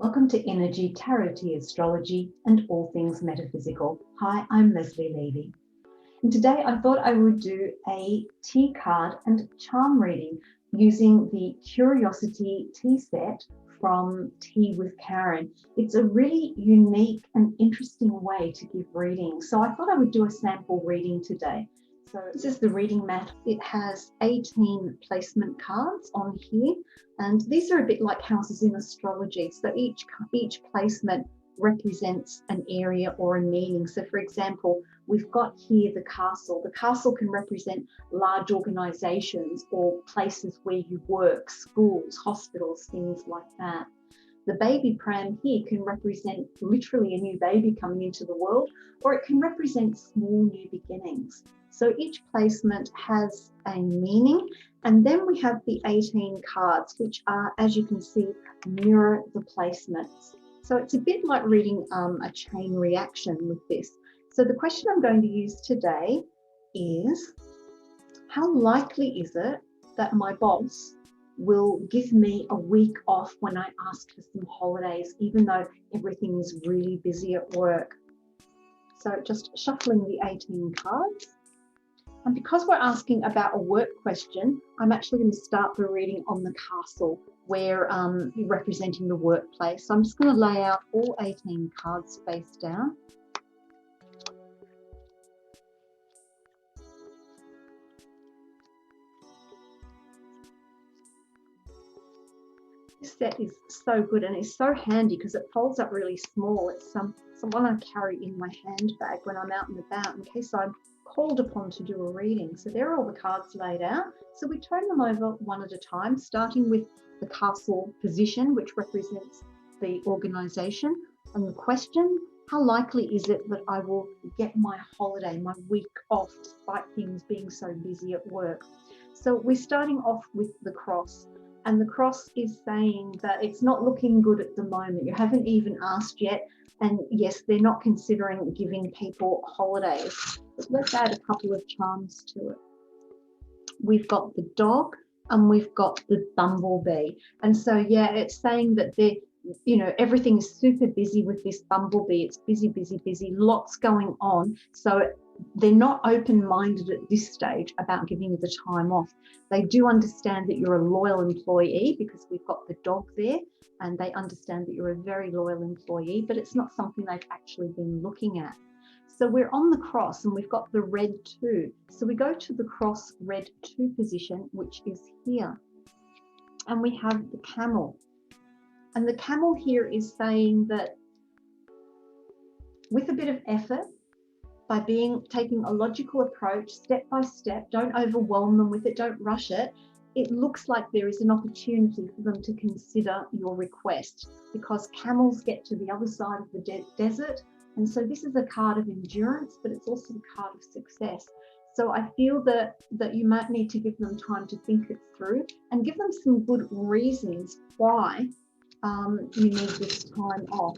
Welcome to Energy, Tarot Tea Astrology and all things metaphysical. Hi, I'm Leslie Levy. And today I thought I would do a tea card and charm reading using the Curiousi-Tea tea set from Tea with Karin. It's a really unique and interesting way to give readings. So I thought I would do a sample reading today. So this is the reading mat. It has 18 placement cards on here, and these are a bit like houses in astrology. So each placement represents an area or a meaning. So for example, we've got here the castle. The castle can represent large organizations or places where you work, schools, hospitals, things like that. The baby pram here can represent literally a new baby coming into the world, or it can represent small new beginnings. So each placement has a meaning, and then we have the 18 cards, which are, as you can see, mirror the placements. So it's a bit like reading a chain reaction with this. So the question I'm going to use today is, how likely is it that my boss will give me a week off when I ask for some holidays, even though everything is really busy at work? So just shuffling the 18 cards. And because we're asking about a work question, I'm actually going to start the reading on the castle, where you're representing the workplace. So I'm just going to lay out all 18 cards face down. This set is so good, and it's so handy because it folds up really small. It's one I carry in my handbag when I'm out and about in case I'm called upon to do a reading. So there are all the cards laid out. So we turn them over one at a time, starting with the castle position, which represents the organization, and the question, how likely is it that I will get my holiday, my week off, despite things being so busy at work? So we're starting off with the cross. And the cross is saying that it's not looking good at the moment. You haven't even asked yet. And yes, they're not considering giving people holidays. But let's add a couple of charms to it. We've got the dog and we've got the bumblebee. And so, yeah, it's saying that everything is super busy with this bumblebee. It's busy, busy, busy, lots going on. So they're not open-minded at this stage about giving you the time off. They do understand that you're a loyal employee because we've got the dog there, and they understand that you're a very loyal employee, but it's not something they've actually been looking at. So we're on the cross and we've got the red 2. So we go to the cross red 2 position, which is here. And we have the camel. And the camel here is saying that with a bit of effort, by taking a logical approach, step by step, don't overwhelm them with it, don't rush it, it looks like there is an opportunity for them to consider your request, because camels get to the other side of the desert. And so this is a card of endurance, but it's also a card of success. So I feel that you might need to give them time to think it through and give them some good reasons why you need this time off.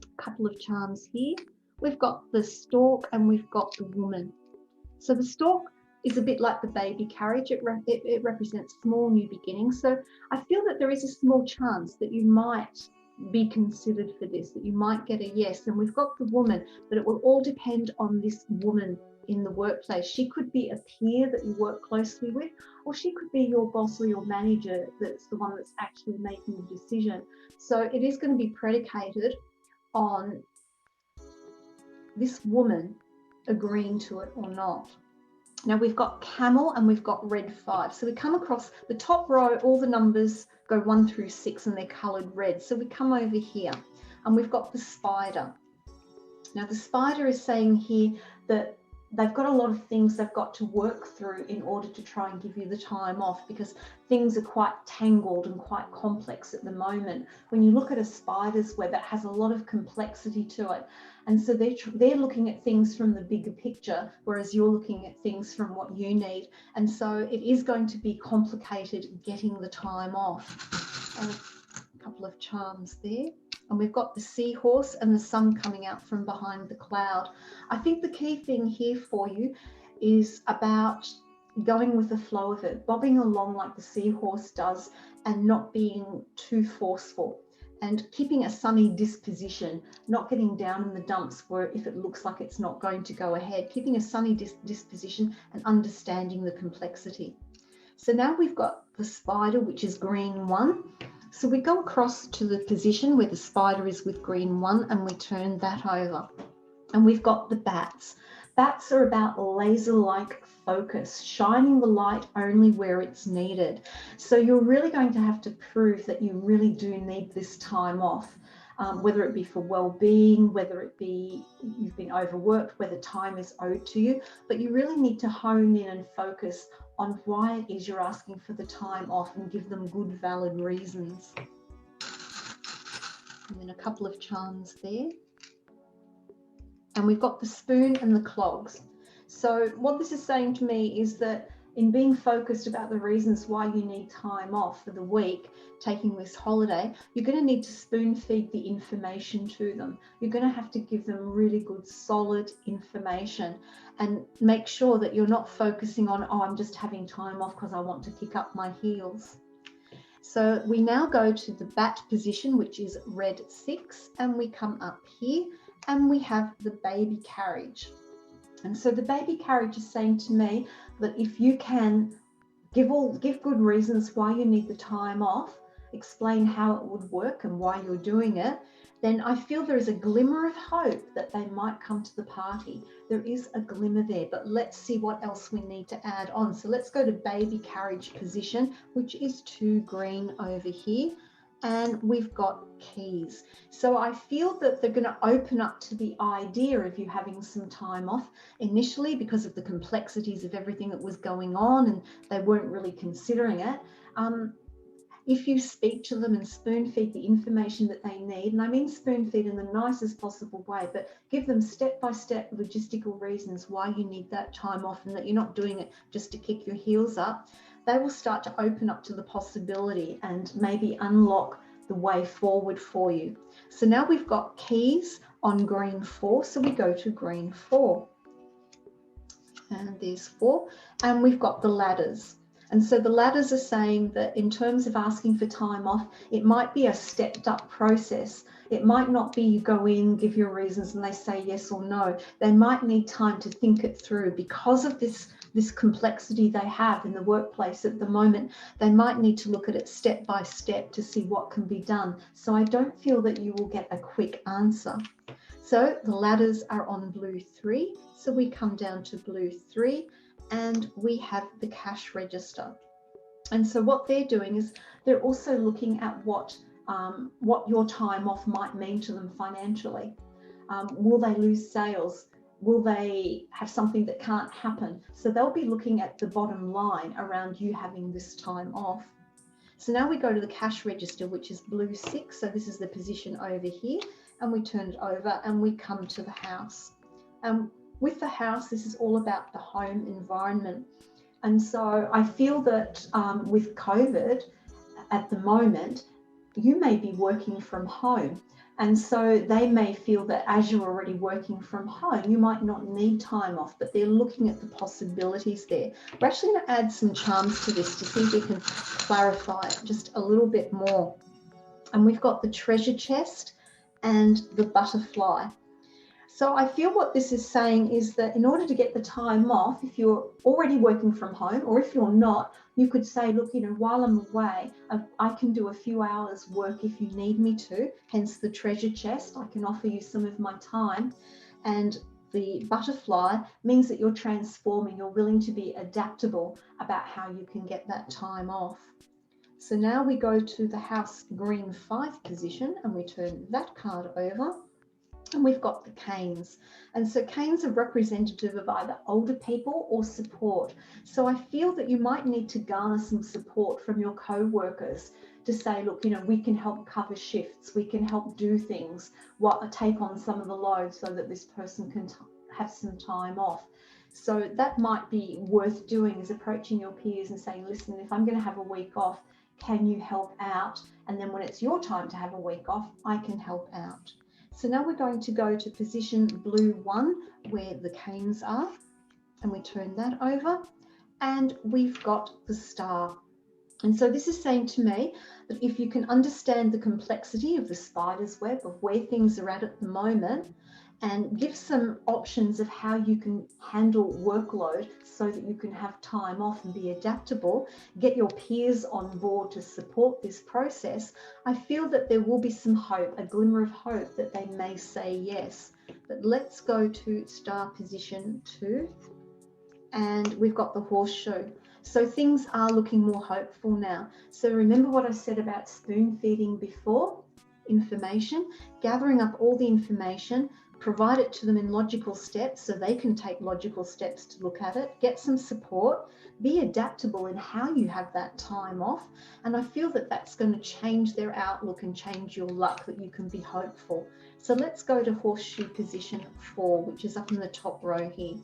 A couple of charms here. We've got the stork and we've got the woman. So the stork is a bit like the baby carriage. It represents small new beginnings. So I feel that there is a small chance that you might be considered for this, that you might get a yes. And we've got the woman, but it will all depend on this woman in the workplace. She could be a peer that you work closely with, or she could be your boss or your manager that's the one that's actually making the decision. So it is going to be predicated on this woman agreeing to it or not. Now we've got camel and we've got red 5. So we come across the top row, all the numbers go 1 through 6 and they're coloured red. So we come over here and we've got the spider. Now the spider is saying here that they've got a lot of things they've got to work through in order to try and give you the time off, because things are quite tangled and quite complex at the moment. When you look at a spider's web, it has a lot of complexity to it. And so they're looking at things from the bigger picture, whereas you're looking at things from what you need. And so it is going to be complicated getting the time off. A couple of charms there. And we've got the seahorse and the sun coming out from behind the cloud. I think the key thing here for you is about going with the flow of it, bobbing along like the seahorse does and not being too forceful. and keeping a sunny disposition, not getting down in the dumps where if it looks like it's not going to go ahead, keeping a sunny disposition and understanding the complexity. So now we've got the spider, which is green 1. So we go across to the position where the spider is with green 1 and we turn that over. And we've got the bats. Bats are about laser-like focus, shining the light only where it's needed. So you're really going to have to prove that you really do need this time off, whether it be for well-being, whether it be you've been overworked, whether time is owed to you, but you really need to hone in and focus on why it is you're asking for the time off and give them good, valid reasons. And then a couple of charms there. And we've got the spoon and the clogs. So what this is saying to me is that in being focused about the reasons why you need time off for the week, taking this holiday, you're going to need to spoon feed the information to them. You're going to have to give them really good, solid information and make sure that you're not focusing on, oh, I'm just having time off because I want to kick up my heels. So we now go to the bat position, which is red 6, and we come up here and we have the baby carriage. And so the baby carriage is saying to me that if you can give good reasons why you need the time off, explain how it would work and why you're doing it, then I feel there is a glimmer of hope that they might come to the party. There is a glimmer there, but let's see what else we need to add on. So let's go to baby carriage position, which is 2 green over here. And we've got keys. So I feel that they're going to open up to the idea of you having some time off initially because of the complexities of everything that was going on and they weren't really considering it. If you speak to them and spoon feed the information that they need, and I mean spoon feed in the nicest possible way, but give them step-by-step logistical reasons why you need that time off and that you're not doing it just to kick your heels up, they will start to open up to the possibility and maybe unlock the way forward for you. So now we've got keys on green 4, so we go to green 4. And there's 4, and we've got the ladders. And so the ladders are saying that in terms of asking for time off, it might be a stepped up process. It might not be you go in, give your reasons, and they say yes or no. They might need time to think it through because of this complexity they have in the workplace at the moment. They might need to look at it step by step to see what can be done. So I don't feel that you will get a quick answer. So the ladders are on blue 3. So we come down to blue 3. And we have the cash register. And so what they're doing is they're also looking at what your time off might mean to them financially. Will they lose sales? Will they have something that can't happen? So they'll be looking at the bottom line around you having this time off. So now we go to the cash register, which is blue 6. So this is the position over here, and we turn it over and we come to the house. With the house, this is all about the home environment. And so I feel that with COVID at the moment, you may be working from home. And so they may feel that as you're already working from home, you might not need time off, but they're looking at the possibilities there. We're actually going to add some charms to this to see if we can clarify it just a little bit more. And we've got the treasure chest and the butterfly. So I feel what this is saying is that in order to get the time off, if you're already working from home or if you're not, you could say, look, while I'm away, I can do a few hours work if you need me to, hence the treasure chest. I can offer you some of my time. And the butterfly means that you're transforming, you're willing to be adaptable about how you can get that time off. So now we go to the house green 5 position and we turn that card over. And we've got the canes. And so canes are representative of either older people or support. So I feel that you might need to garner some support from your co-workers to say, look, we can help cover shifts, we can help do things, take on some of the load so that this person can have some time off. So that might be worth doing, is approaching your peers and saying, listen, if I'm going to have a week off, can you help out? And then when it's your time to have a week off, I can help out. So now we're going to go to position blue 1 where the canes are, and we turn that over and we've got the star. And so this is saying to me that if you can understand the complexity of the spider's web, of where things are at the moment, and give some options of how you can handle workload so that you can have time off and be adaptable, get your peers on board to support this process, I feel that there will be some hope, a glimmer of hope that they may say yes. But let's go to star position 2, and we've got the horseshoe. So things are looking more hopeful now. So remember what I said about spoon feeding before? Information, gathering up all the information, provide it to them in logical steps so they can take logical steps to look at it, get some support, be adaptable in how you have that time off. And I feel that that's going to change their outlook and change your luck, that you can be hopeful. So let's go to horseshoe position 4, which is up in the top row here.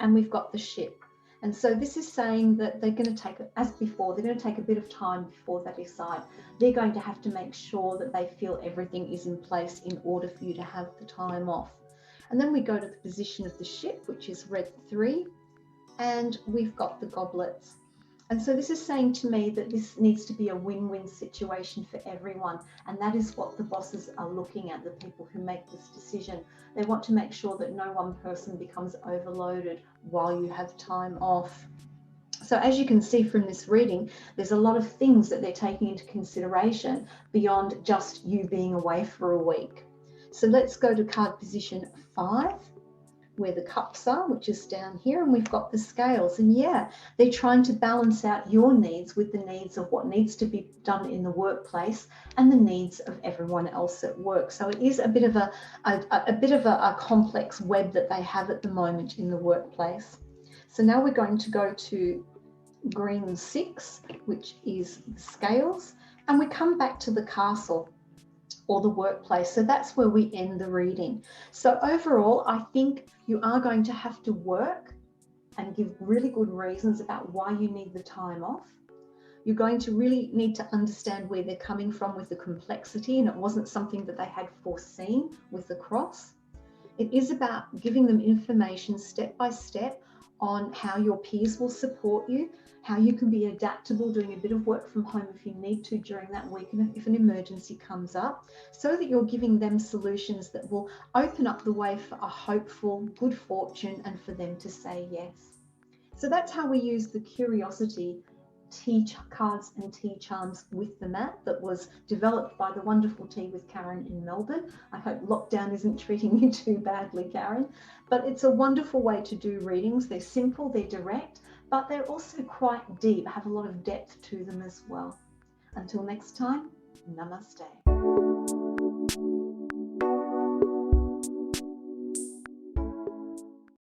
And we've got the ship. And so this is saying that they're going to take, as before, they're going to take a bit of time before they decide. They're going to have to make sure that they feel everything is in place in order for you to have the time off. And then we go to the position of the ship, which is red 3, and we've got the goblets. And so this is saying to me that this needs to be a win-win situation for everyone. And that is what the bosses are looking at, the people who make this decision. They want to make sure that no one person becomes overloaded while you have time off. So as you can see from this reading, there's a lot of things that they're taking into consideration beyond just you being away for a week. So let's go to card position 5, where the cups are, which is down here, and we've got the scales. And yeah, they're trying to balance out your needs with the needs of what needs to be done in the workplace and the needs of everyone else at work. So it is a bit of a complex web that they have at the moment in the workplace. So now we're going to go to green 6, which is the scales, and we come back to the castle, or the workplace. So that's where we end the reading. So overall, I think you are going to have to work and give really good reasons about why you need the time off. You're going to really need to understand where they're coming from with the complexity, and it wasn't something that they had foreseen with the cross. It is about giving them information step by step on how your peers will support you, how you can be adaptable, doing a bit of work from home if you need to during that week, and if an emergency comes up, so that you're giving them solutions that will open up the way for a hopeful, good fortune, and for them to say yes. So that's how we use the Curiousi-Tea cards and tea charms with the mat that was developed by the wonderful Tea with Karin in Melbourne. I hope lockdown isn't treating you too badly, Karin. But it's a wonderful way to do readings. They're simple, they're direct, but they're also quite deep, have a lot of depth to them as well. Until next time, namaste.